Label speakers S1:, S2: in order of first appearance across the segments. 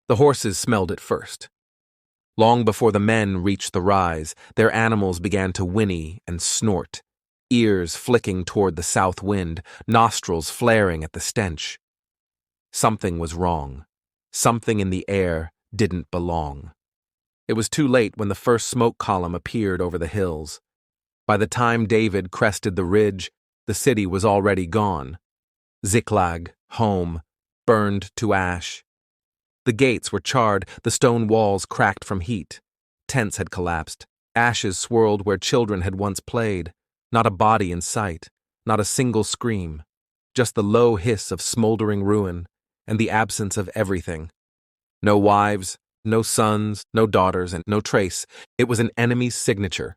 S1: The horses smelled it first. Long before the men reached the rise, their animals began to whinny and snort, ears flicking toward the south wind, nostrils flaring at the stench. Something was wrong. Something in the air didn't belong. It was too late when the first smoke column appeared over the hills. By the time David crested the ridge, the city was already gone. Ziklag, home, burned to ash. The gates were charred, the stone walls cracked from heat. Tents had collapsed. Ashes swirled where children had once played. Not a body in sight, not a single scream. Just the low hiss of smoldering ruin and the absence of everything. No wives, no sons, no daughters, and no trace. It was an enemy's signature.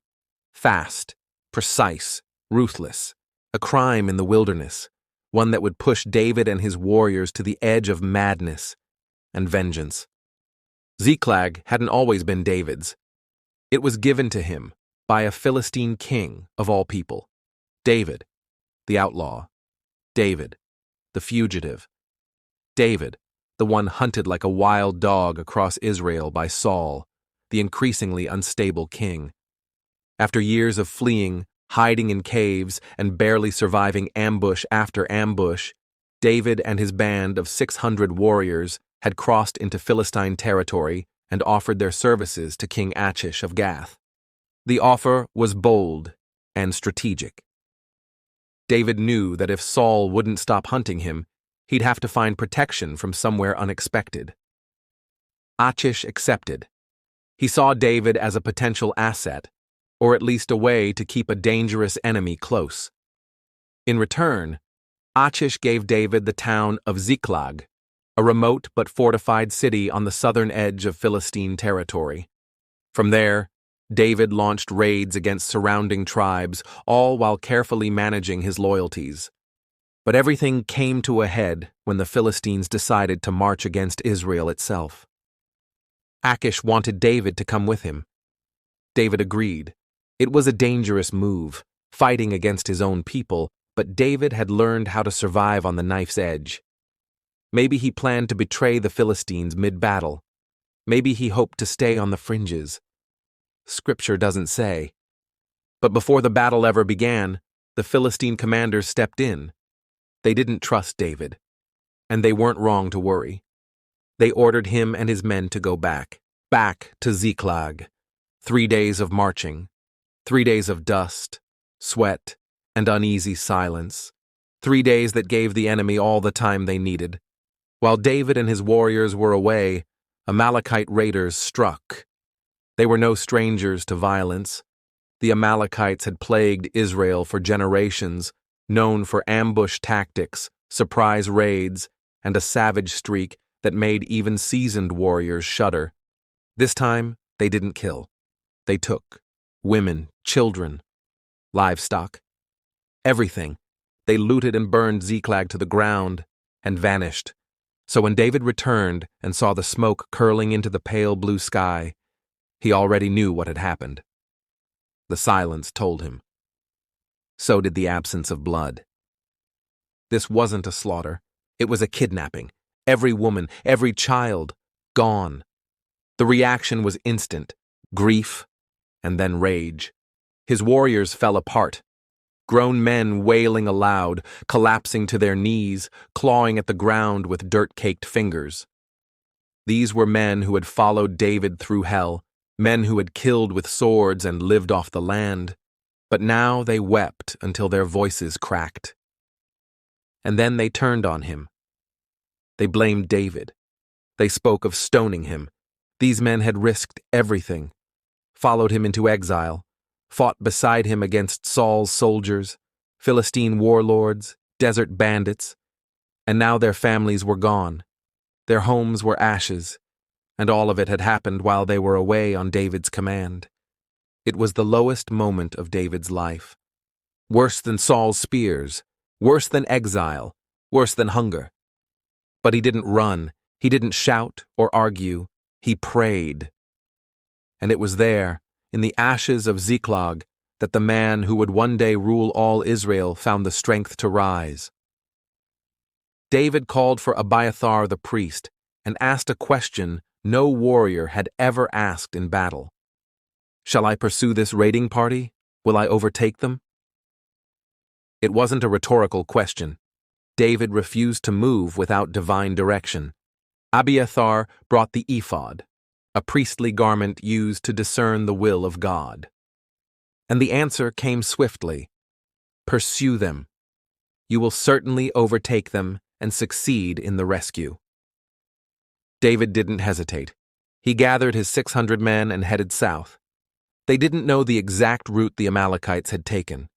S1: Fast, precise, ruthless. A crime in the wilderness. One that would push David and his warriors to the edge of madness and vengeance. Ziklag hadn't always been David's. It was given to him by a Philistine king of all people. David, the outlaw. David, the fugitive. David, the one hunted like a wild dog across Israel by Saul, the increasingly unstable king. After years of fleeing, hiding in caves, and barely surviving ambush after ambush, David and his band of 600 warriors had crossed into Philistine territory and offered their services to King Achish of Gath. The offer was bold and strategic. David knew that if Saul wouldn't stop hunting him, he'd have to find protection from somewhere unexpected. Achish accepted. He saw David as a potential asset, or at least a way to keep a dangerous enemy close. In return, Achish gave David the town of Ziklag, a remote but fortified city on the southern edge of Philistine territory. From there, David launched raids against surrounding tribes, all while carefully managing his loyalties. But everything came to a head when the Philistines decided to march against Israel itself. Achish wanted David to come with him. David agreed. It was a dangerous move, fighting against his own people, but David had learned how to survive on the knife's edge. Maybe he planned to betray the Philistines mid-battle. Maybe he hoped to stay on the fringes. Scripture doesn't say. But before the battle ever began, the Philistine commanders stepped in. They didn't trust David, and they weren't wrong to worry. They ordered him and his men to go back to Ziklag. 3 days of marching, 3 days of dust, sweat, and uneasy silence. 3 days that gave the enemy all the time they needed. While David and his warriors were away, Amalekite raiders struck. They were no strangers to violence. The Amalekites had plagued Israel for generations, known for ambush tactics, surprise raids, and a savage streak that made even seasoned warriors shudder. This time, they didn't kill. They took women, children, livestock, everything. They looted and burned Ziklag to the ground and vanished. So when David returned and saw the smoke curling into the pale blue sky, he already knew what had happened. The silence told him. So did the absence of blood. This wasn't a slaughter. It was a kidnapping. Every woman, every child, gone. The reaction was instant. Grief, and then rage. His warriors fell apart. Grown men wailing aloud, collapsing to their knees, clawing at the ground with dirt-caked fingers. These were men who had followed David through hell, men who had killed with swords and lived off the land, but now they wept until their voices cracked. And then they turned on him. They blamed David. They spoke of stoning him. These men had risked everything, followed him into exile, fought beside him against Saul's soldiers, Philistine warlords, desert bandits, and now their families were gone. Their homes were ashes, and all of it had happened while they were away on David's command. It was the lowest moment of David's life. Worse than Saul's spears, worse than exile, worse than hunger. But he didn't run, he didn't shout or argue, he prayed. And it was there, in the ashes of Ziklag, that the man who would one day rule all Israel found the strength to rise. David called for Abiathar the priest and asked a question no warrior had ever asked in battle. "Shall I pursue this raiding party? Will I overtake them?" It wasn't a rhetorical question. David refused to move without divine direction. Abiathar brought the ephod, a priestly garment used to discern the will of God. And the answer came swiftly: "Pursue them. You will certainly overtake them and succeed in the rescue." David didn't hesitate. He gathered his 600 men and headed south. They didn't know the exact route the Amalekites had taken.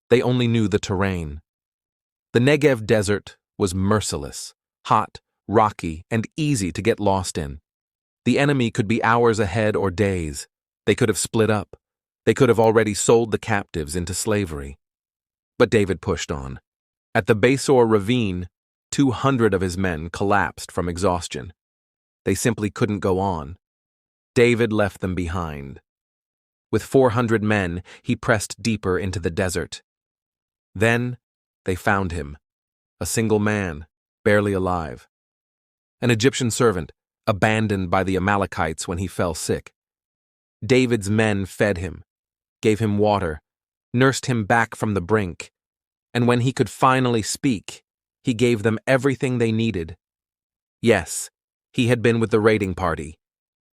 S1: They only knew the terrain. The Negev desert was merciless, hot, rocky, and easy to get lost in. The enemy could be hours ahead or days. They could have split up. They could have already sold the captives into slavery. But David pushed on. At the Besor ravine, 200 of his men collapsed from exhaustion. They simply couldn't go on. David left them behind. With 400 men, he pressed deeper into the desert. Then they found him, a single man, barely alive. An Egyptian servant, abandoned by the Amalekites when he fell sick. David's men fed him, gave him water, nursed him back from the brink, and when he could finally speak, he gave them everything they needed. Yes, he had been with the raiding party.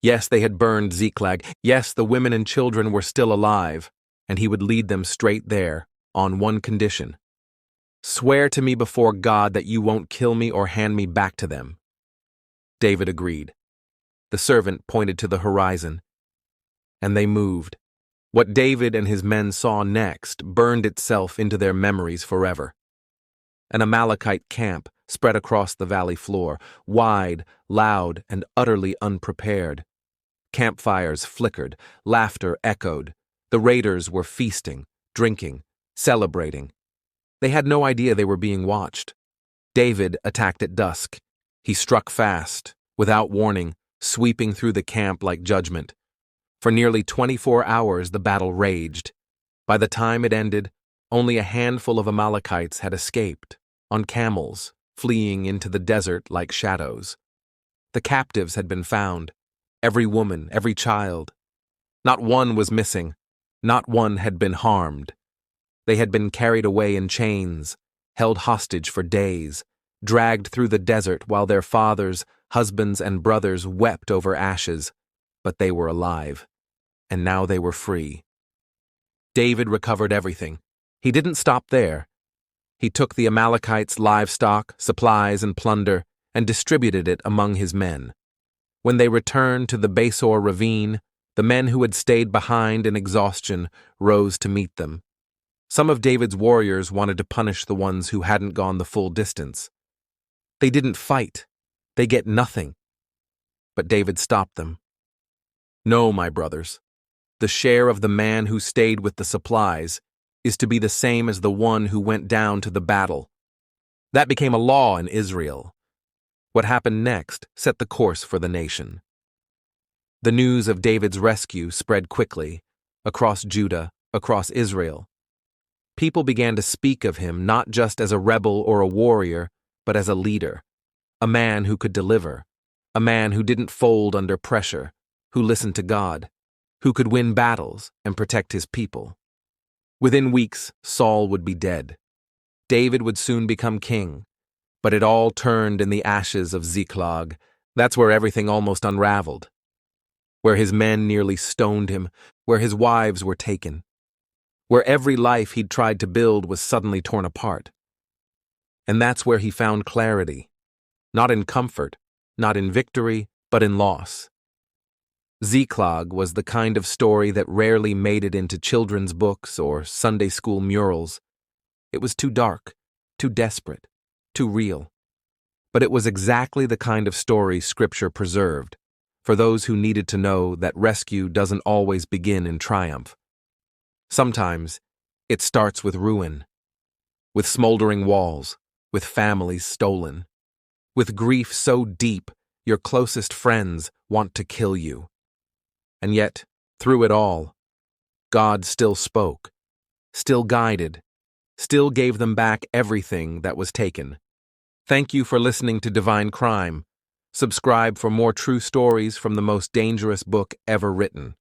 S1: Yes, they had burned Ziklag. Yes, the women and children were still alive, and he would lead them straight there, on one condition. "Swear to me before God that you won't kill me or hand me back to them." David agreed. The servant pointed to the horizon, and they moved. What David and his men saw next burned itself into their memories forever. An Amalekite camp spread across the valley floor, wide, loud, and utterly unprepared. Campfires flickered, laughter echoed. The raiders were feasting, drinking, celebrating. They had no idea they were being watched. David attacked at dusk. He struck fast, without warning, sweeping through the camp like judgment. For nearly 24 hours the battle raged. By the time it ended, only a handful of Amalekites had escaped, on camels, fleeing into the desert like shadows. The captives had been found, every woman, every child. Not one was missing, not one had been harmed. They had been carried away in chains, held hostage for days, dragged through the desert while their fathers, husbands, and brothers wept over ashes, but they were alive, and now they were free. David recovered everything. He didn't stop there. He took the Amalekites' livestock, supplies, and plunder and distributed it among his men. When they returned to the Besor ravine, the men who had stayed behind in exhaustion rose to meet them. Some of David's warriors wanted to punish the ones who hadn't gone the full distance. They didn't fight. They get nothing. But David stopped them. "No, my brothers. The share of the man who stayed with the supplies is to be the same as the one who went down to the battle." That became a law in Israel. What happened next set the course for the nation. The news of David's rescue spread quickly, across Judah, across Israel. People began to speak of him not just as a rebel or a warrior, but as a leader, a man who could deliver, a man who didn't fold under pressure, who listened to God, who could win battles and protect his people. Within weeks, Saul would be dead. David would soon become king, but it all turned in the ashes of Ziklag. That's where everything almost unraveled, where his men nearly stoned him, where his wives were taken, where every life he'd tried to build was suddenly torn apart. And that's where he found clarity, not in comfort, not in victory, but in loss. Ziklag was the kind of story that rarely made it into children's books or Sunday school murals. It was too dark, too desperate, too real. But it was exactly the kind of story Scripture preserved, for those who needed to know that rescue doesn't always begin in triumph. Sometimes it starts with ruin, with smoldering walls, with families stolen, with grief so deep your closest friends want to kill you. And yet, through it all, God still spoke, still guided, still gave them back everything that was taken. Thank you for listening to Divine Crime. Subscribe for more true stories from the most dangerous book ever written.